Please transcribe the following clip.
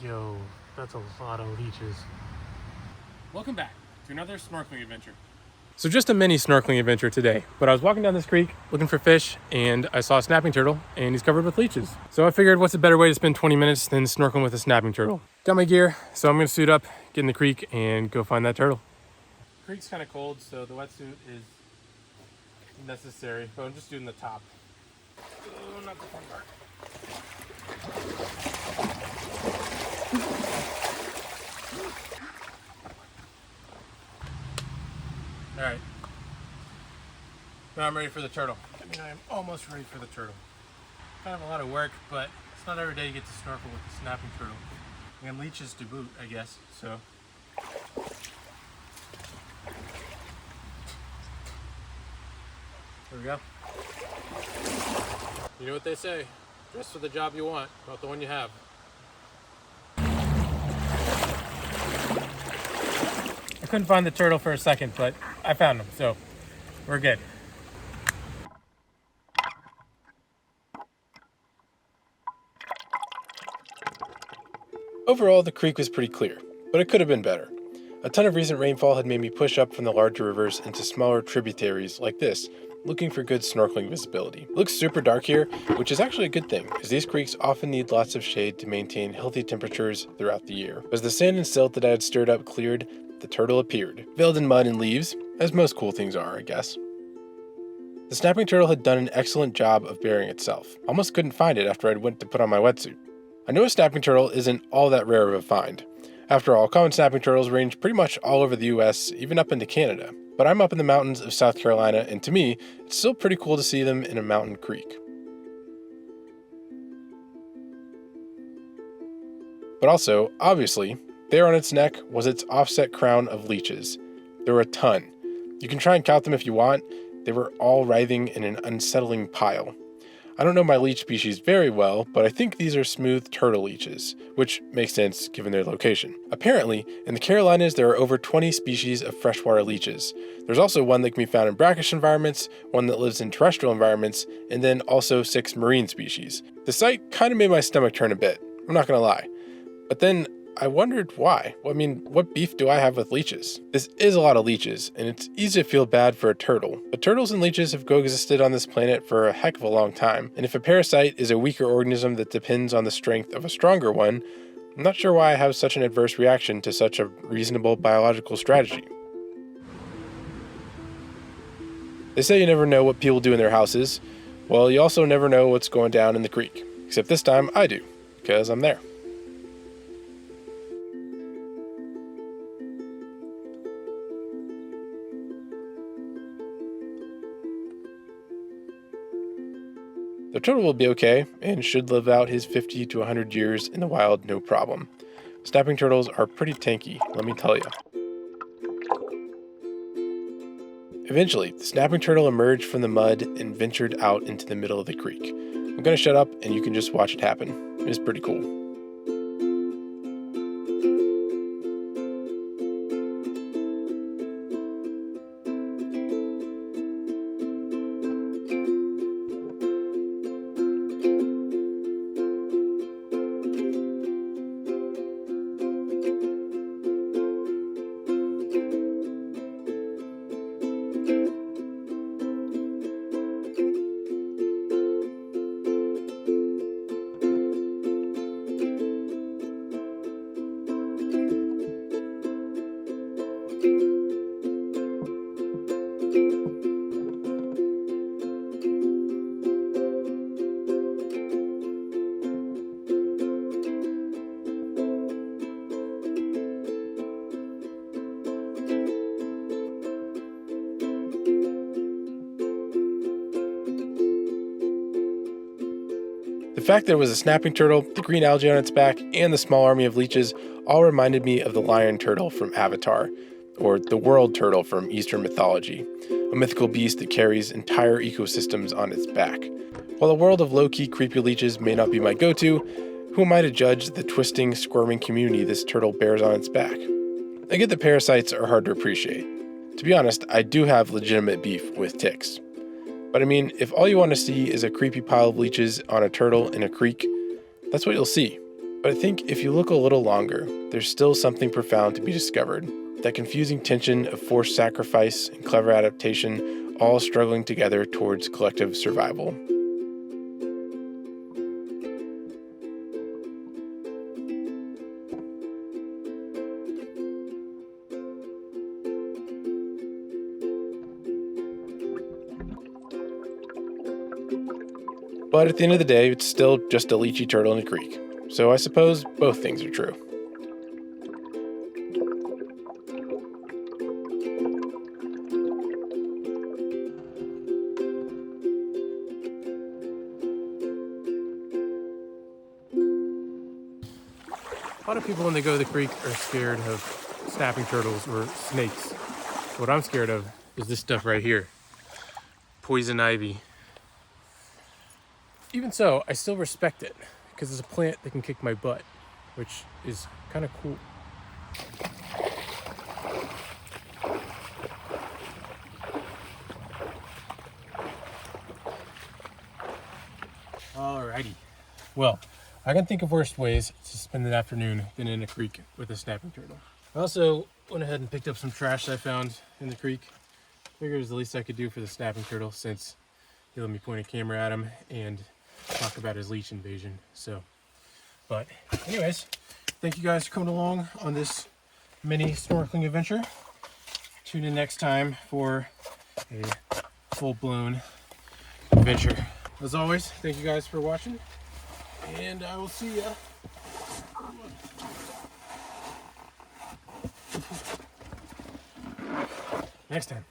Yo, that's a lot of leeches. Welcome back to another snorkeling adventure. So just a mini snorkeling adventure today, but I was walking down this creek looking for fish and I saw a snapping turtle and he's covered with leeches. So I figured what's a better way to spend 20 minutes than snorkeling with a snapping turtle. Got my gear, so I'm gonna suit up, get in the creek and go find that turtle. The creek's kind of cold, so the wetsuit is necessary, but I'm just doing the top. Oh, not the fun part. All right, now I'm ready for the turtle. I mean, I'm almost ready for the turtle. Kind of a lot of work, but it's not every day you get to snorkel with a snapping turtle. And leeches to boot, I guess, so. There we go. You know what they say, dress for the job you want, not the one you have. I couldn't find the turtle for a second, but I found him, so we're good. Overall, the creek was pretty clear, but it could have been better. A ton of recent rainfall had made me push up from the larger rivers into smaller tributaries like this, looking for good snorkeling visibility. It looks super dark here, which is actually a good thing, as these creeks often need lots of shade to maintain healthy temperatures throughout the year. As the sand and silt that I had stirred up cleared, the turtle appeared, veiled in mud and leaves, as most cool things are, I guess. The snapping turtle had done an excellent job of burying itself. Almost couldn't find it after I went to put on my wetsuit. I know a snapping turtle isn't all that rare of a find. After all, common snapping turtles range pretty much all over the US, even up into Canada. But I'm up in the mountains of South Carolina, and to me, it's still pretty cool to see them in a mountain creek. But also, obviously, there on its neck was its offset crown of leeches. There were a ton. You can try and count them if you want. They were all writhing in an unsettling pile. I don't know my leech species very well, but I think these are smooth turtle leeches, which makes sense given their location. Apparently, in the Carolinas there are over 20 species of freshwater leeches. There's also one that can be found in brackish environments, one that lives in terrestrial environments, and then also 6 marine species. The sight kind of made my stomach turn a bit, I'm not gonna lie. But then I wondered why. I mean, what beef do I have with leeches? This is a lot of leeches, and it's easy to feel bad for a turtle. But turtles and leeches have coexisted on this planet for a heck of a long time, and if a parasite is a weaker organism that depends on the strength of a stronger one, I'm not sure why I have such an adverse reaction to such a reasonable biological strategy. They say you never know what people do in their houses. Well, you also never know what's going down in the creek. Except this time I do, because I'm there. The turtle will be okay, and should live out his 50 to 100 years in the wild no problem. Snapping turtles are pretty tanky, let me tell you. Eventually, the snapping turtle emerged from the mud and ventured out into the middle of the creek. I'm gonna shut up and you can just watch it happen. It is pretty cool. The fact there was a snapping turtle, the green algae on its back, and the small army of leeches all reminded me of the lion turtle from Avatar, or the world turtle from Eastern mythology, a mythical beast that carries entire ecosystems on its back. While a world of low-key creepy leeches may not be my go-to, who am I to judge the twisting, squirming community this turtle bears on its back? I get that parasites are hard to appreciate. To be honest, I do have legitimate beef with ticks. But I mean, if all you want to see is a creepy pile of leeches on a turtle in a creek, that's what you'll see. But I think if you look a little longer, there's still something profound to be discovered. That confusing tension of forced sacrifice and clever adaptation, all struggling together towards collective survival. But at the end of the day, it's still just a leechy turtle in a creek. So I suppose both things are true. A lot of people when they go to the creek are scared of snapping turtles or snakes. What I'm scared of is this stuff right here. Poison ivy. Even so, I still respect it because it's a plant that can kick my butt, which is kind of cool. Alrighty. Well, I can think of worse ways to spend an afternoon than in a creek with a snapping turtle. I also went ahead and picked up some trash that I found in the creek. Figured it was the least I could do for the snapping turtle since he let me point a camera at him and talk about his leech invasion. But anyways, thank you guys for coming along on this mini snorkeling adventure. Tune in next time for a full-blown adventure. As always, thank you guys for watching, and I will see ya next time.